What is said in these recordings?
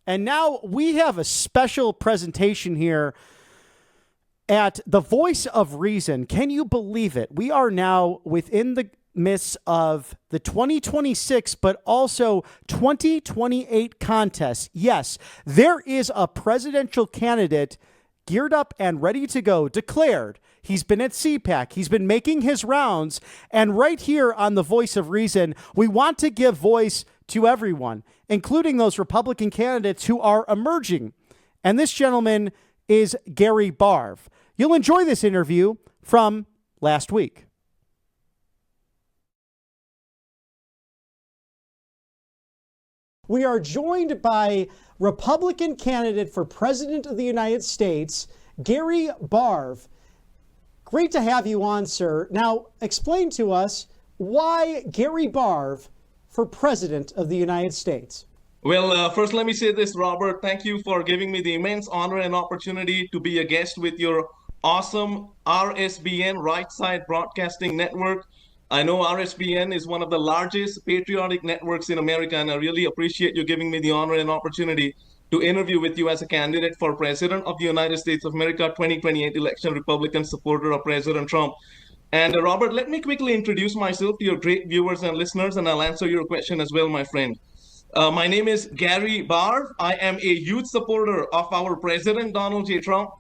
And now we have a special presentation here at the Voice of Reason. Can you believe it? We are now within the midst of the 2026, but also 2028 contest. Yes, there is a presidential candidate geared up and ready to go, declared. He's been at CPAC. He's been making his rounds. And right here on the Voice of Reason, we want to give voice to everyone, including those Republican candidates who are emerging. And this gentleman is Gary Barve. You'll enjoy this interview from last week. We are joined by Republican candidate for President of the United States, Gary Barve. Great to have you on, sir. Now, explain to us why Gary Barve for President of the United States. Well, first let me say this, Robert. Thank you for giving me the immense honor and opportunity to be a guest with your awesome Rsbn, Right Side Broadcasting Network. I know Rsbn is one of the largest patriotic networks in America, and I really appreciate you giving me the honor and opportunity to interview with you as a candidate for President of the United States of America 2028 election, Republican supporter of President Trump. And Robert, let me quickly introduce myself to your great viewers and listeners, and I'll answer your question as well, my friend. My name is Gary Barve. I am a huge supporter of our President Donald J. Trump,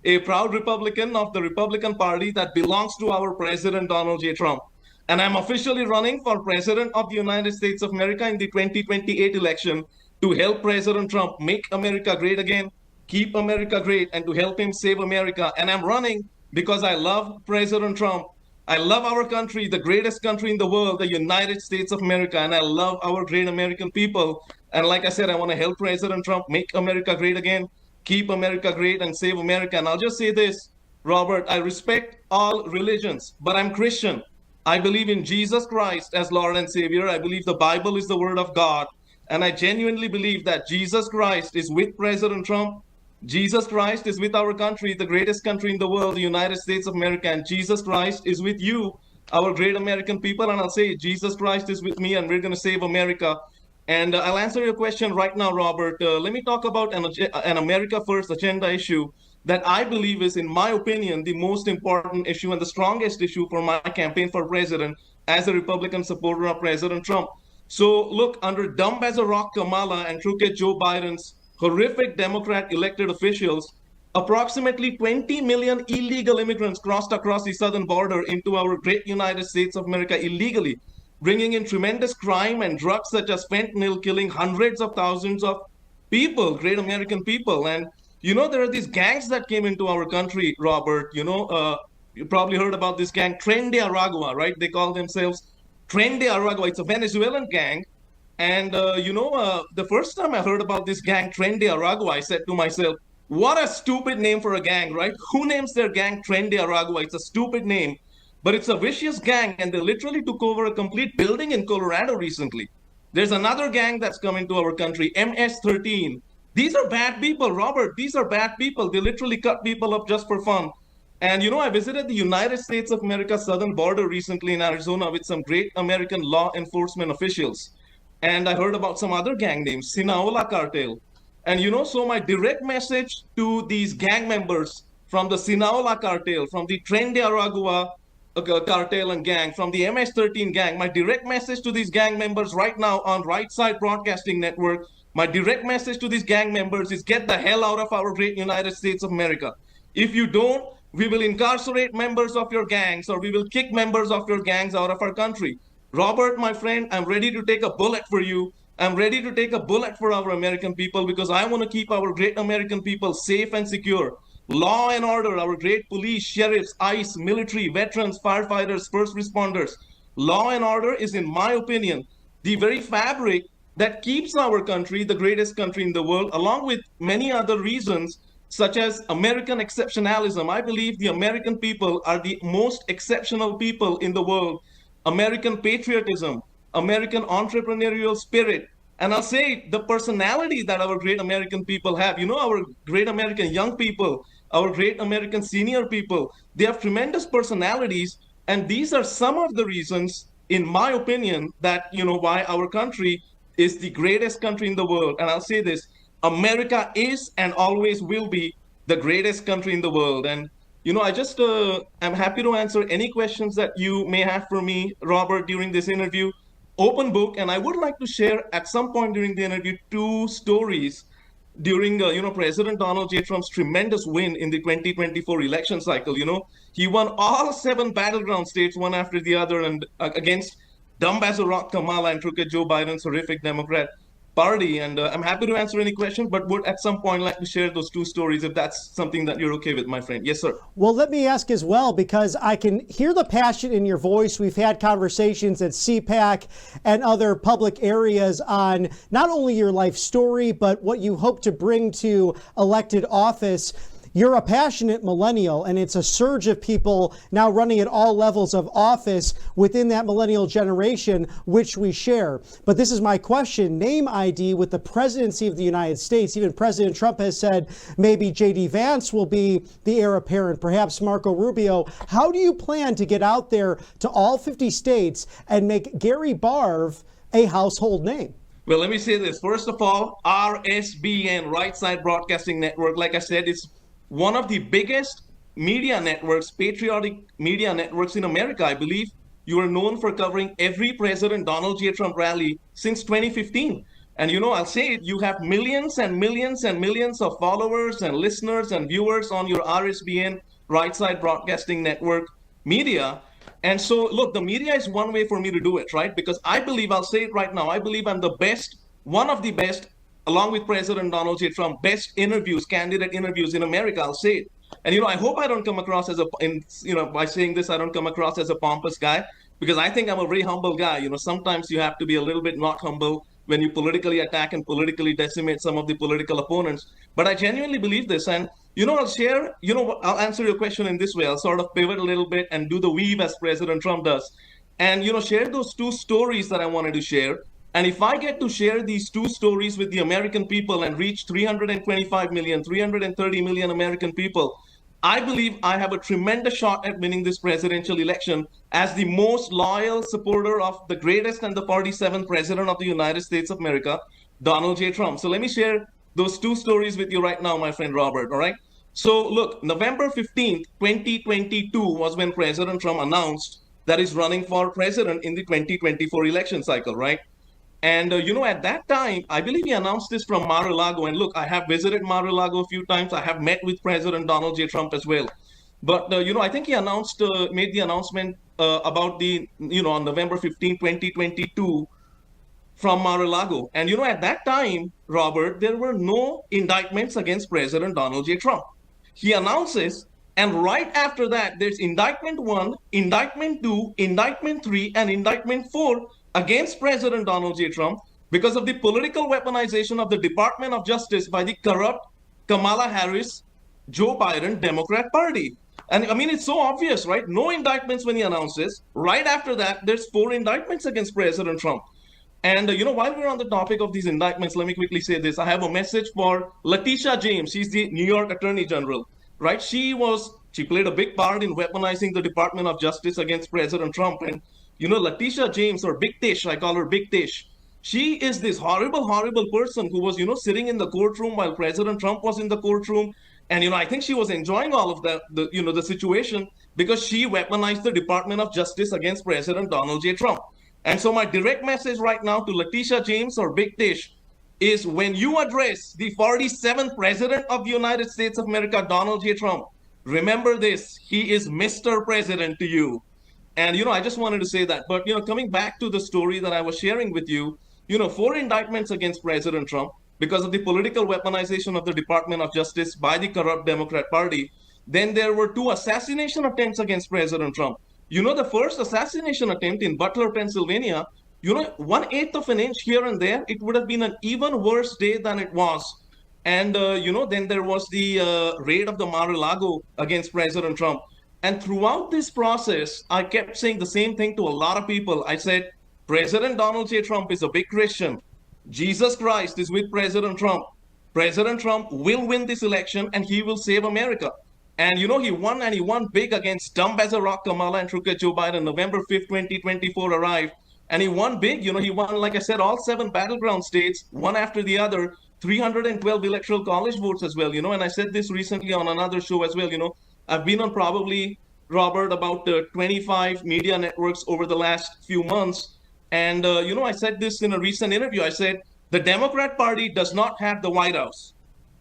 a proud Republican of the Republican Party that belongs to our President Donald J. Trump. And I'm officially running for President of the United States of America in the 2028 election to help President Trump make America great again, keep America great, and to help him save America. And I'm running because I love President Trump. I love our country, the greatest country in the world, the United States of America, and I love our great American people. And like I said, I want to help President Trump make America great again, keep America great, and save America. And I'll just say this, Robert, I respect all religions, but I'm Christian. I believe in Jesus Christ as Lord and Savior. I believe the Bible is the Word of God. And I genuinely believe that Jesus Christ is with President Trump. Jesus Christ is with our country, the greatest country in the world, the United States of America. And Jesus Christ is with you, our great American people. And I'll say, Jesus Christ is with me, and we're going to save America. And I'll answer your question right now, Robert. Let me talk about an America First agenda issue that I believe is, in my opinion, the most important issue and the strongest issue for my campaign for president as a Republican supporter of President Trump. So look, under dumb as a rock Kamala and crooked Joe Biden's horrific Democrat elected officials, approximately 20 million illegal immigrants crossed across the southern border into our great United States of America illegally, bringing in tremendous crime and drugs such as fentanyl, killing hundreds of thousands of people, great American people. And you know, there are these gangs that came into our country, Robert. You probably heard about this gang, Tren de Aragua, right? They call themselves Tren de Aragua. It's a Venezuelan gang. And, the first time I heard about this gang, Tren de Aragua, I said to myself, what a stupid name for a gang, right? Who names their gang Tren de Aragua? It's a stupid name, but it's a vicious gang. And they literally took over a complete building in Colorado recently. There's another gang that's come into our country, MS-13. These are bad people, Robert. These are bad people. They literally cut people up just for fun. And, I visited the United States of America southern border recently in Arizona with some great American law enforcement officials. And I heard about some other gang names, Sinaloa cartel. And, so my direct message to these gang members from the Sinaloa cartel, from the Tren de Aragua cartel and gang, from the MS-13 gang, my direct message to these gang members right now on Right Side Broadcasting Network, my direct message to these gang members is get the hell out of our great United States of America. If you don't, we will incarcerate members of your gangs, or we will kick members of your gangs out of our country. Robert, my friend, I'm ready to take a bullet for you. I'm ready to take a bullet for our American people because I want to keep our great American people safe and secure. Law and order, our great police, sheriffs, ICE, military, veterans, firefighters, first responders. Law and order is, in my opinion, the very fabric that keeps our country the greatest country in the world, along with many other reasons, such as American exceptionalism. I believe the American people are the most exceptional people in the world. American patriotism, American entrepreneurial spirit, and I'll say the personality that our great American people have. Our great American young people, our great American senior people, they have tremendous personalities, and these are some of the reasons, in my opinion, that, why our country is the greatest country in the world. And I'll say this, America is and always will be the greatest country in the world. And I just am happy to answer any questions that you may have for me, Robert, during this interview. Open book, and I would like to share at some point during the interview two stories during President Donald J. Trump's tremendous win in the 2024 election cycle. He won all 7 battleground states one after the other, and against dumb as a rock Kamala and crooked Joe Biden's horrific Democrat party. And I'm happy to answer any questions, but would at some point like to share those two stories if that's something that you're okay with, my friend. Yes, sir. Well, let me ask as well, because I can hear the passion in your voice. We've had conversations at CPAC and other public areas on not only your life story, but what you hope to bring to elected office. You're a passionate millennial, and it's a surge of people now running at all levels of office within that millennial generation, which we share. But this is my question. Name ID with the presidency of the United States. Even President Trump has said maybe J.D. Vance will be the heir apparent, perhaps Marco Rubio. How do you plan to get out there to all 50 states and make Gary Barve a household name? Well, let me say this. First of all, Rsbn, Right Side Broadcasting Network, like I said, is one of the biggest media networks, patriotic media networks in America. I believe you are known for covering every President Donald J. Trump rally since 2015. And I'll say it, you have millions and millions and millions of followers and listeners and viewers on your Rsbn, Right Side Broadcasting Network media. And so, look, the media is one way for me to do it, right? Because I believe, I'll say it right now, I believe I'm the best, one of the best, along with President Donald J. Trump, best interviews, candidate interviews in America, I'll say it. And, I hope I don't come across as by saying this, I don't come across as a pompous guy, because I think I'm a very humble guy. Sometimes you have to be a little bit not humble when you politically attack and politically decimate some of the political opponents. But I genuinely believe this. And, I'll share, I'll answer your question in this way. I'll sort of pivot a little bit and do the weave as President Trump does. And, share those two stories that I wanted to share. And if I get to share these two stories with the American people and reach 325 million, 330 million American people, I believe I have a tremendous shot at winning this presidential election as the most loyal supporter of the greatest and the 47th president of the United States of America, Donald J. Trump. So let me share those two stories with you right now, my friend Robert, all right? So look, November 15th, 2022 was when President Trump announced that he's running for president in the 2024 election cycle, right? And, at that time, I believe he announced this from Mar-a-Lago. And look, I have visited Mar-a-Lago a few times. I have met with President Donald J. Trump as well. But, I think he made the announcement about on November 15, 2022 from Mar-a-Lago. And, at that time, Robert, there were no indictments against President Donald J. Trump. He announces, and right after that, there's indictment 1, indictment 2, indictment 3, and indictment 4 against President Donald J. Trump because of the political weaponization of the Department of Justice by the corrupt Kamala Harris, Joe Biden Democrat Party. And I mean, it's so obvious, right? No indictments when he announces. Right after that, there's 4 indictments against President Trump. And, while we're on the topic of these indictments, let me quickly say this. I have a message for Letitia James. She's the New York Attorney General, right? She played a big part in weaponizing the Department of Justice against President Trump. And Letitia James, or Big Tish, I call her Big Tish. She is this horrible, horrible person who was, sitting in the courtroom while President Trump was in the courtroom. And, I think she was enjoying all of the situation because she weaponized the Department of Justice against President Donald J. Trump. And so my direct message right now to Letitia James or Big Tish is when you address the 47th President of the United States of America, Donald J. Trump, remember this, he is Mr. President to you. And, I just wanted to say that. But, coming back to the story that I was sharing with you, 4 indictments against President Trump because of the political weaponization of the Department of Justice by the corrupt Democrat Party. Then there were 2 assassination attempts against President Trump. The first assassination attempt in Butler, Pennsylvania, 1/8 of an inch here and there, it would have been an even worse day than it was. And, then there was the raid of the Mar-a-Lago against President Trump. And throughout this process, I kept saying the same thing to a lot of people. I said, President Donald J. Trump is a big Christian. Jesus Christ is with President Trump. President Trump will win this election and he will save America. And, he won, and he won big against dumb as a rock Kamala and crooked Joe Biden. November 5th, 2024 arrived. And he won big. He won, like I said, all 7 battleground states, one after the other. 312 electoral college votes as well, and I said this recently on another show as well. I've been on probably, Robert, about 25 media networks over the last few months. And, I said this in a recent interview. I said, the Democrat Party does not have the White House.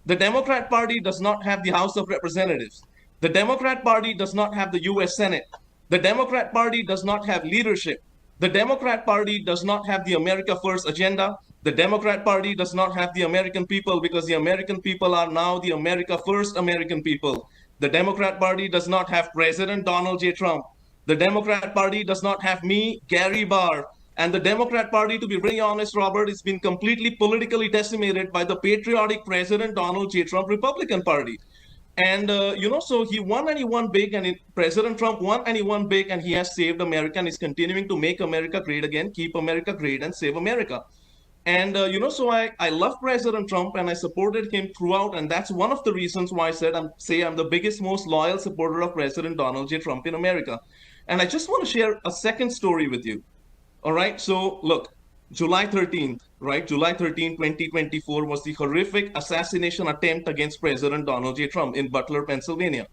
The Democrat Party does not have the House of Representatives. The Democrat Party does not have the US Senate. The Democrat Party does not have leadership. The Democrat Party does not have the America First agenda. The Democrat Party does not have the American people, because the American people are now the America First American people. The Democrat Party does not have President Donald J. Trump. The Democrat Party does not have me, Gary Barve. And the Democrat Party, to be very honest, Robert, has been completely politically decimated by the patriotic President Donald J. Trump Republican Party. And, so he won and he won big, and President Trump won and he won big, and he has saved America and is continuing to make America great again, keep America great, and save America. And, so I love President Trump and I supported him throughout. And that's one of the reasons why I said I'm the biggest, most loyal supporter of President Donald J. Trump in America. And I just want to share a second story with you. All right. So look, July 13th, right? July 13, 2024 was the horrific assassination attempt against President Donald J. Trump in Butler, Pennsylvania.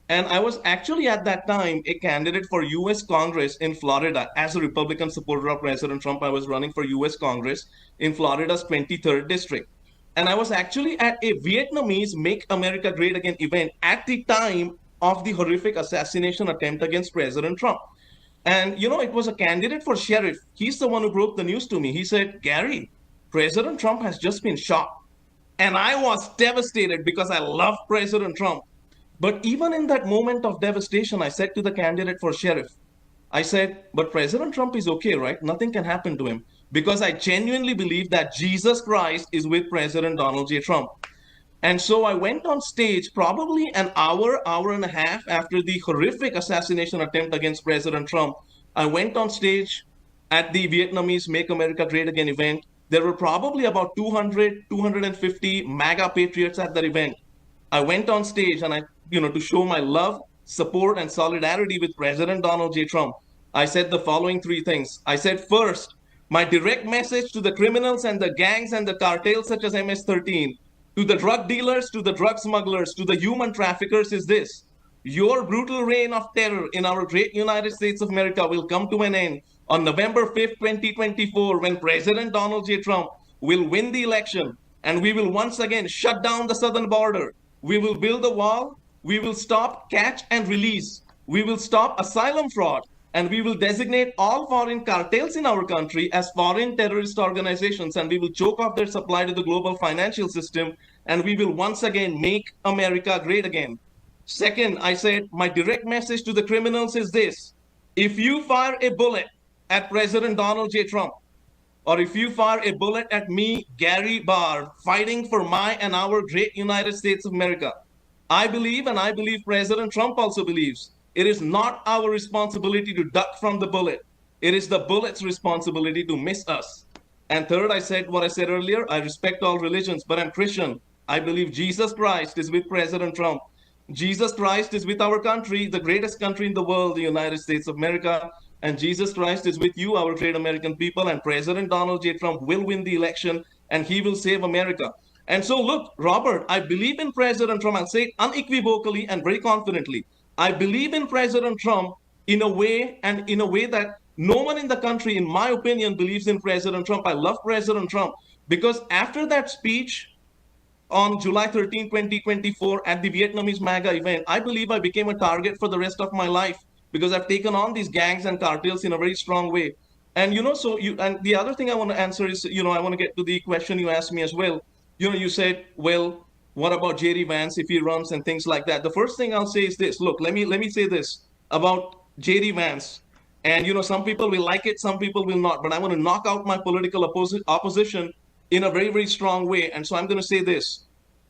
And I was actually at that time a candidate for US Congress in Florida as a Republican supporter of President Trump. I was running for US Congress in Florida's 23rd district. And I was actually at a Vietnamese Make America Great Again event at the time of the horrific assassination attempt against President Trump. And, it was a candidate for sheriff. He's the one who broke the news to me. He said, Gary, President Trump has just been shot. And I was devastated because I love President Trump. But even in that moment of devastation, I said to the candidate for sheriff, I said, but President Trump is okay, right? Nothing can happen to him, because I genuinely believe that Jesus Christ is with President Donald J. Trump. And so I went on stage probably an hour and a half after the horrific assassination attempt against President Trump. I went on stage at the Vietnamese Make America Great Again event. There were probably about 200, 250 MAGA patriots at that event. I went on stage and to show my love, support, and solidarity with President Donald J. Trump, I said the following three things. I said, first, my direct message to the criminals and the gangs and the cartels such as MS-13, to the drug dealers, to the drug smugglers, to the human traffickers is this: your brutal reign of terror in our great United States of America will come to an end on November 5th, 2024, when President Donald J. Trump will win the election, and we will once again shut down the southern border. We will build a wall. We will stop catch and release. We will stop asylum fraud. And we will designate all foreign cartels in our country as foreign terrorist organizations. And we will choke off their supply to the global financial system. And we will once again make America great again. Second, I said, my direct message to the criminals is this: if you fire a bullet at President Donald J. Trump, or if you fire a bullet at me, Gary Barve, fighting for my and our great United States of America, I believe, and I believe President Trump also believes, it is not our responsibility to duck from the bullet. It is the bullet's responsibility to miss us. And third, I said what I said earlier: I respect all religions, but I'm Christian. I believe Jesus Christ is with President Trump. Jesus Christ is with our country, the greatest country in the world, the United States of America. And Jesus Christ is with you, our great American people. And President Donald J. Trump will win the election, and he will save America. And so, look, Robert, I believe in President Trump. I'll say it unequivocally and very confidently. I believe in President Trump in a way that no one in the country, in my opinion, believes in President Trump. I love President Trump because after that speech on July 13, 2024 at the Vietnamese MAGA event, I believe I became a target for the rest of my life because I've taken on these gangs and cartels in a very strong way. And, and the other thing I want to answer is, I want to get to the question you asked me as well. You said, well, what about J.D. Vance if he runs and things like that? The first thing I'll say is this. Look, let me say this about J.D. Vance. And, some people will like it, some people will not. But I want to knock out my political opposition in a very, very strong way. And so I'm going to say this.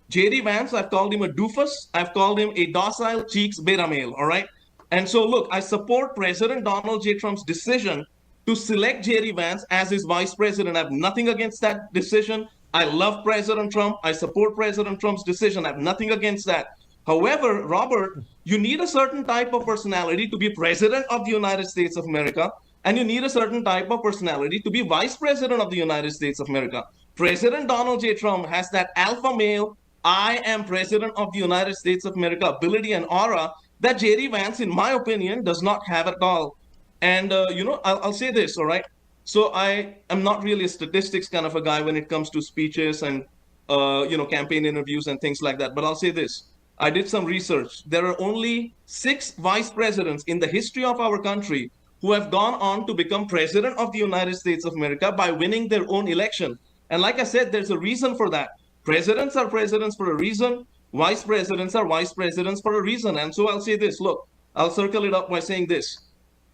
J.D. Vance, I've called him a doofus. I've called him a docile cheeks beta male, all right? And so, look, I support President Donald J. Trump's decision to select J.D. Vance as his vice president. I have nothing against that decision. I love President Trump. I support President Trump's decision. I have nothing against that. However, Robert, you need a certain type of personality to be president of the United States of America, and you need a certain type of personality to be vice president of the United States of America. President Donald J. Trump has that alpha male, I am president of the United States of America ability and aura that J.D. Vance, in my opinion, does not have at all. And, I'll say this, all right? So I am not really a statistics kind of a guy when it comes to speeches and, campaign interviews and things like that. But I'll say this. I did some research. There are only 6 vice presidents in the history of our country who have gone on to become president of the United States of America by winning their own election. And like I said, there's a reason for that. Presidents are presidents for a reason. Vice presidents are vice presidents for a reason. And so I'll say this. Look, I'll circle it up by saying this.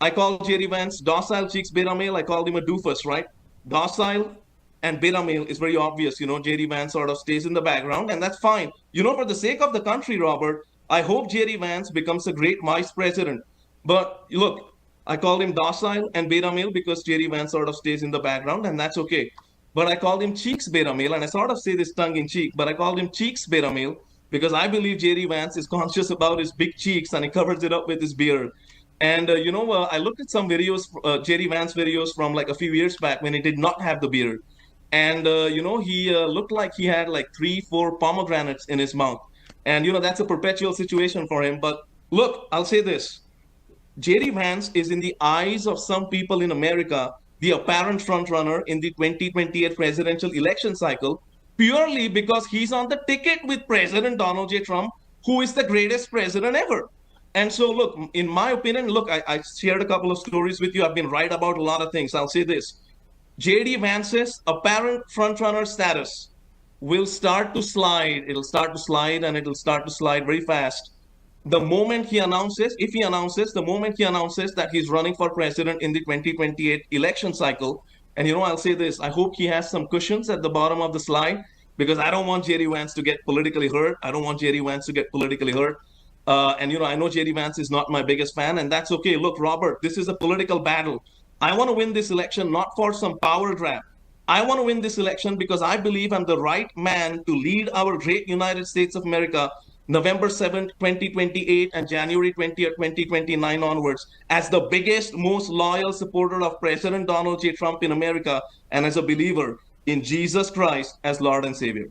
I call J.D. Vance docile cheeks beta male. I called him a doofus, right? Docile and beta male is very obvious. J.D. Vance sort of stays in the background, and that's fine. For the sake of the country, Robert, I hope J.D. Vance becomes a great vice president. But look, I called him docile and beta male because J.D. Vance sort of stays in the background, and that's okay. But I called him cheeks beta male, and I sort of say this tongue in cheek, but I called him cheeks beta male because I believe J.D. Vance is conscious about his big cheeks and he covers it up with his beard. And, I looked at some videos, J.D. Vance videos from like a few years back when he did not have the beard. And, he looked like he had like 3-4 pomegranates in his mouth. And, that's a perpetual situation for him. But look, I'll say this. J.D. Vance is in the eyes of some people in America, the apparent frontrunner in the 2028 presidential election cycle, purely because he's on the ticket with President Donald J. Trump, who is the greatest president ever. And so, look, in my opinion, look, I shared a couple of stories with you. I've been right about a lot of things. I'll say this. J.D. Vance's apparent frontrunner status will start to slide. It'll start to slide, and it'll start to slide very fast. The moment he announces, the moment he announces that he's running for president in the 2028 election cycle, and, I'll say this. I hope he has some cushions at the bottom of the slide because I don't want J.D. Vance to get politically hurt. I don't want J.D. Vance to get politically hurt. I know J.D. Vance is not my biggest fan, and that's okay. Look, Robert, this is a political battle. I want to win this election not for some power grab. I want to win this election because I believe I'm the right man to lead our great United States of America November 7th, 2028 and January 20th, 2029 onwards as the biggest, most loyal supporter of President Donald J. Trump in America and as a believer in Jesus Christ as Lord and Savior.